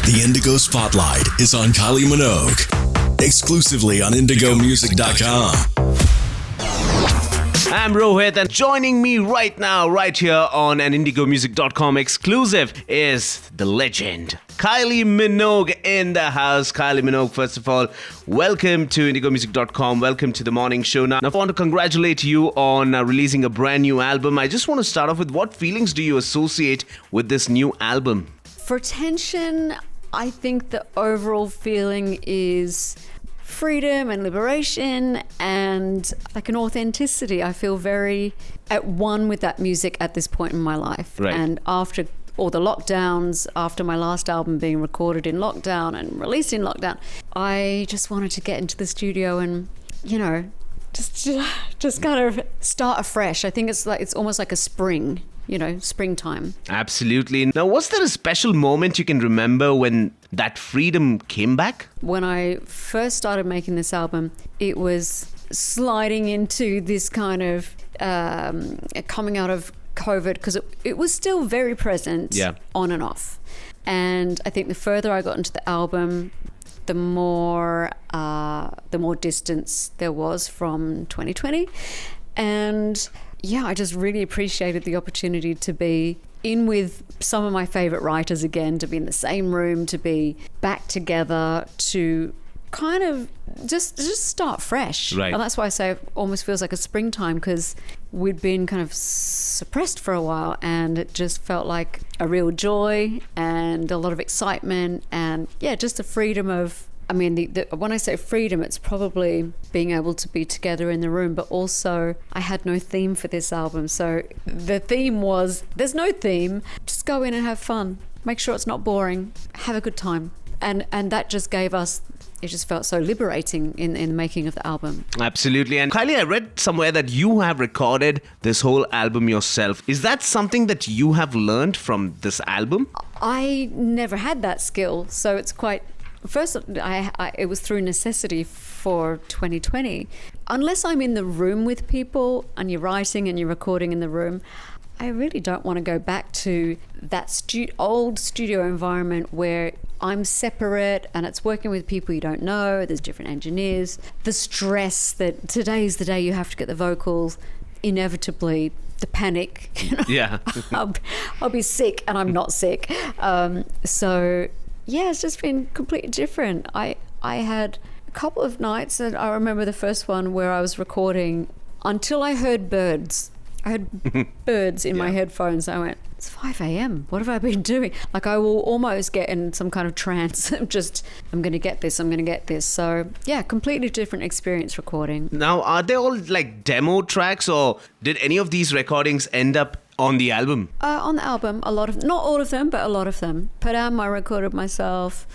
The Indigo Spotlight is on Kylie Minogue, exclusively on IndigoMusic.com. I'm Rohit, and joining me right now, right here on an IndigoMusic.com exclusive is the legend, Kylie Minogue in the house. Kylie Minogue, first of all, welcome to IndigoMusic.com. Welcome to the morning show. Now, I want to congratulate you on releasing a brand new album. I just want to start off with what feelings do you associate with this new album? For Tension, I think the overall feeling is freedom and liberation and like an authenticity. I feel very at one with that music at this point in my life. Right. And after all the lockdowns, after my last album being recorded in lockdown and released in lockdown, I just wanted to get into the studio and, you know, just kind of start afresh. I think it's almost like a spring. You know, springtime. Absolutely. Now, was there a special moment you can remember when that freedom came back? When I first started making this album, it was sliding into this kind of coming out of COVID, because it was still very present, on and off. And I think the further I got into the album, the more distance there was from 2020. And yeah, I just really appreciated the opportunity to be in with some of my favorite writers again, to be in the same room, to be back together, to kind of just start fresh. Right. And that's why I say it almost feels like a springtime, because we'd been kind of suppressed for a while, and it just felt like a real joy and a lot of excitement, and yeah, just the freedom of, I mean, when I say freedom, it's probably being able to be together in the room, but also I had no theme for this album. So the theme was, there's no theme, just go in and have fun. Make sure it's not boring. Have a good time. And that just gave us, it just felt so liberating in the making of the album. Absolutely. And Kylie, I read somewhere that you have recorded this whole album yourself. Is that something that you have learned from this album? I never had that skill, so it's quite... First, it was through necessity for 2020. Unless I'm in the room with people and you're writing and you're recording in the room, I really don't want to go back to that old studio environment where I'm separate and it's working with people you don't know, there's different engineers, the stress that today's the day you have to get the vocals, inevitably the panic, you know? Yeah. I'll be sick and I'm not sick. So yeah, it's just been completely different. I had a couple of nights, and I remember the first one where I was recording until I heard birds. I heard birds in my headphones. I went, it's 5 a.m. What have I been doing? Like, I will almost get in some kind of trance. I'm going to get this. So yeah, completely different experience recording. Now, are they all like demo tracks, or did any of these recordings end up on the album? On the album, not all of them, but a lot of them. Padam, I recorded myself.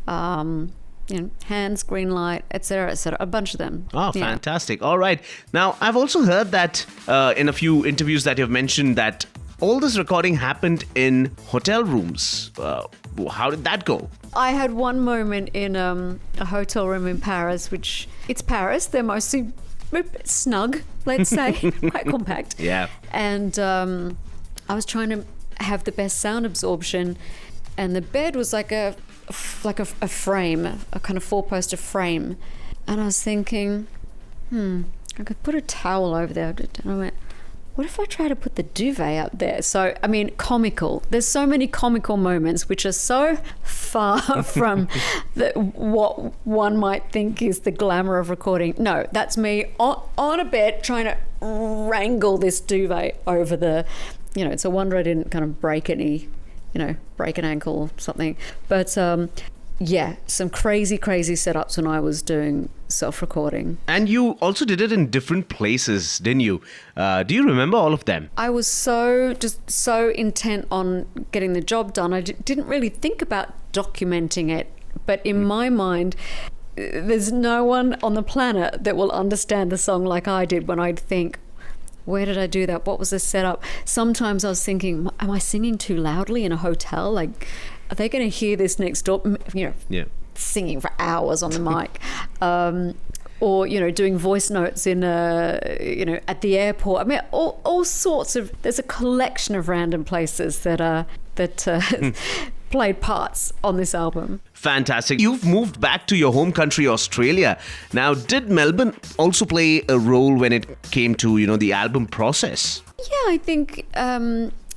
Hands, Greenlight, etc., a bunch of them. Oh, fantastic. All right. Now, I've also heard that in a few interviews that you've mentioned that all this recording happened in hotel rooms. How did that go? I had one moment in a hotel room in Paris, which it's Paris. They're mostly snug, let's say, quite compact. Yeah. And I was trying to have the best sound absorption, and the bed was like a frame, a kind of four-poster frame. And I was thinking, I could put a towel over there. And I went, what if I try to put the duvet up there? So, I mean, comical. There's so many comical moments which are so far from what one might think is the glamour of recording. No, that's me on a bed trying to wrangle this duvet over the, it's a wonder I didn't kind of break an ankle or something. But yeah, some crazy setups when I was doing self-recording. And you also did it in different places, didn't you? Do you remember all of them? I was so intent on getting the job done. I didn't really think about documenting it. But in my mind, there's no one on the planet that will understand the song like I did when I'd think, where did I do that? What was the setup? Sometimes I was thinking, am I singing too loudly in a hotel? Like, are they going to hear this next door? Singing for hours on the mic. Or, doing voice notes in at the airport. I mean, all sorts of, there's a collection of random places that played parts on this album. Fantastic. You've moved back to your home country, Australia. Now, did Melbourne also play a role when it came to, the album process? Yeah, I think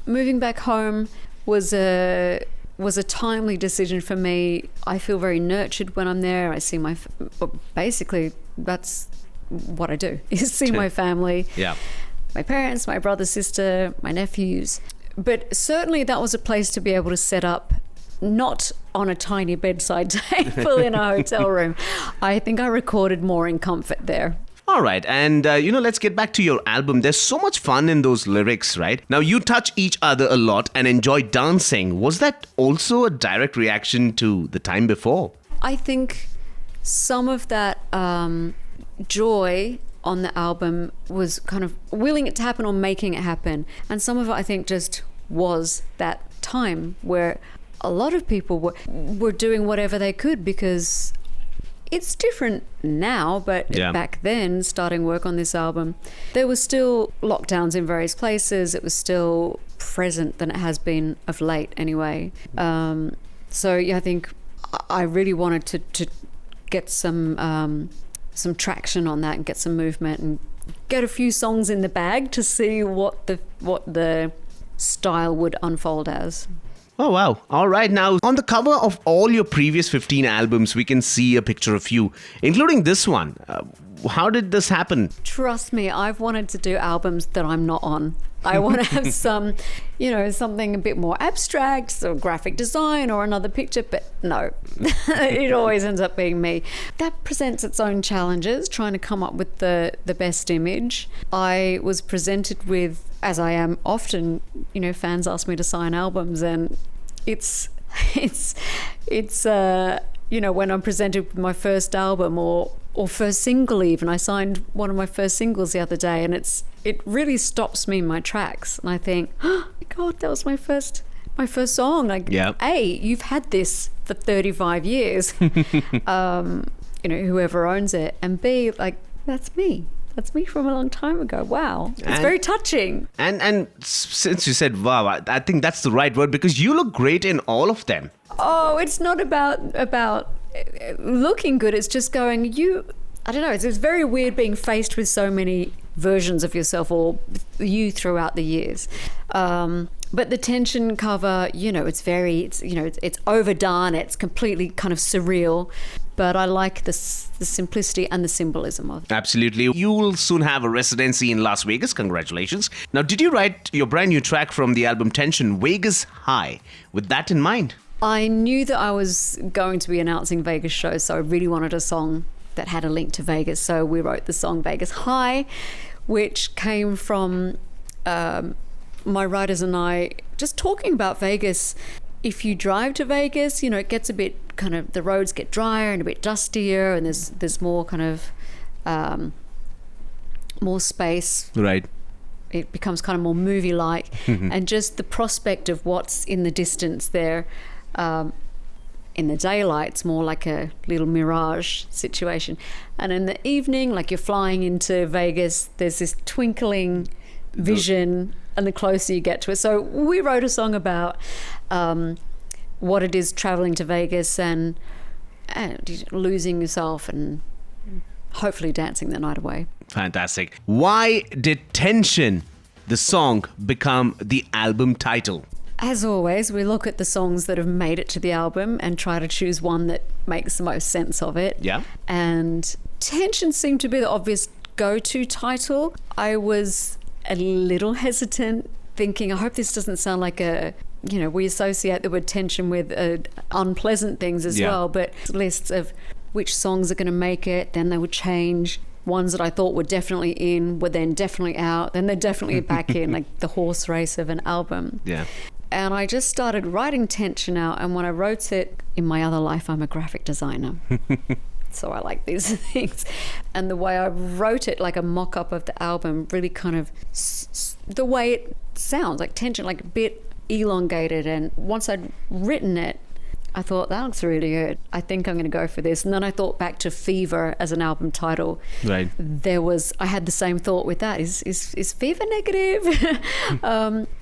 moving back home was a timely decision for me. I feel very nurtured when I'm there. I see basically that's what I do, is see my family. Yeah. My parents, my brother, sister, my nephews. But certainly that was a place to be able to set up, not on a tiny bedside table in a hotel room. I think I recorded more in comfort there. All right, and let's get back to your album. There's so much fun in those lyrics, right? Now, you touch each other a lot and enjoy dancing. Was that also a direct reaction to the time before? I think some of that joy on the album was kind of willing it to happen or making it happen. And some of it, I think, just was that time where a lot of people were doing whatever they could, because it's different now, but back then, starting work on this album, there was still lockdowns in various places. It was still present than it has been of late anyway. So yeah, I think I really wanted to get some traction on that and get some movement and get a few songs in the bag to see what the style would unfold as. Oh, wow. All right. Now, on the cover of all your previous 15 albums, we can see a picture of you, including this one. How did this happen? Trust me, I've wanted to do albums that I'm not on. I want to have some, something a bit more abstract, so graphic design or another picture, but no, it always ends up being me. That presents its own challenges, trying to come up with the best image. I was presented with, as I am often, fans ask me to sign albums, and it's when I'm presented with my first album or first single even. I signed one of my first singles the other day, and it really stops me in my tracks, and I think, oh my God, that was my first song. Like, A, you've had this for 35 years, whoever owns it, and B, like, that's me. That's me from a long time ago. Wow. It's very touching. And since you said wow, I think that's the right word, because you look great in all of them. Oh, it's not about looking good. It's just going, I don't know. It's very weird being faced with so many versions of yourself or you throughout the years. But the Tension cover, it's overdone. It's completely kind of surreal. But I like the simplicity and the symbolism of it. Absolutely. You will soon have a residency in Las Vegas. Congratulations. Now, did you write your brand new track from the album Tension, Vegas High, with that in mind? I knew that I was going to be announcing Vegas shows, so I really wanted a song that had a link to Vegas. So we wrote the song Vegas High, which came from my writers and I just talking about Vegas. If you drive to Vegas, it gets a bit kind of, the roads get drier and a bit dustier, and there's more kind of more space. Right. It becomes kind of more movie-like, and just the prospect of what's in the distance there. In the daylight, it's more like a little mirage situation, and in the evening, like you're flying into Vegas, there's this twinkling vision, and the closer you get to it. So we wrote a song about what it is traveling to Vegas and losing yourself and hopefully dancing the night away. Fantastic. Why did Tension, the song, become the album title? As always, we look at the songs that have made it to the album and try to choose one that makes the most sense of it. Yeah. And Tension seemed to be the obvious go-to title. I was a little hesitant, thinking, I hope this doesn't sound like we associate the word tension with unpleasant things as well, but lists of which songs are going to make it, then they would change. Ones that I thought were definitely in were then definitely out, then they're definitely back in, like the horse race of an album. Yeah. And I just started writing Tension out, and when I wrote it, in my other life, I'm a graphic designer. So I like these things. And the way I wrote it, like a mock-up of the album, really kind of the way it sounds, like Tension, like a bit elongated. And once I'd written it, I thought, that looks really good. I think I'm going to go for this. And then I thought back to Fever as an album title. Right. I had the same thought with that. Is Fever negative?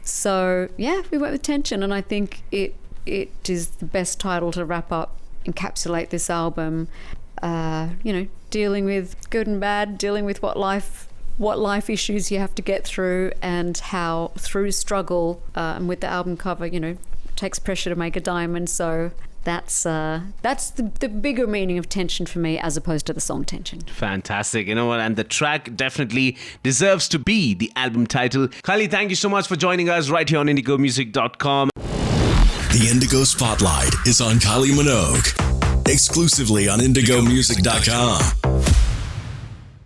So yeah, we went with Tension, and I think it it is the best title to wrap up, encapsulate this album. Dealing with good and bad, dealing with what life issues you have to get through, and how through struggle, and with the album cover, it takes pressure to make a diamond. So that's the bigger meaning of Tension for me, as opposed to the song Tension. Fantastic. You know what? And the track definitely deserves to be the album title. Kylie, thank you so much for joining us right here on IndigoMusic.com. The Indigo Spotlight is on Kylie Minogue, exclusively on IndigoMusic.com.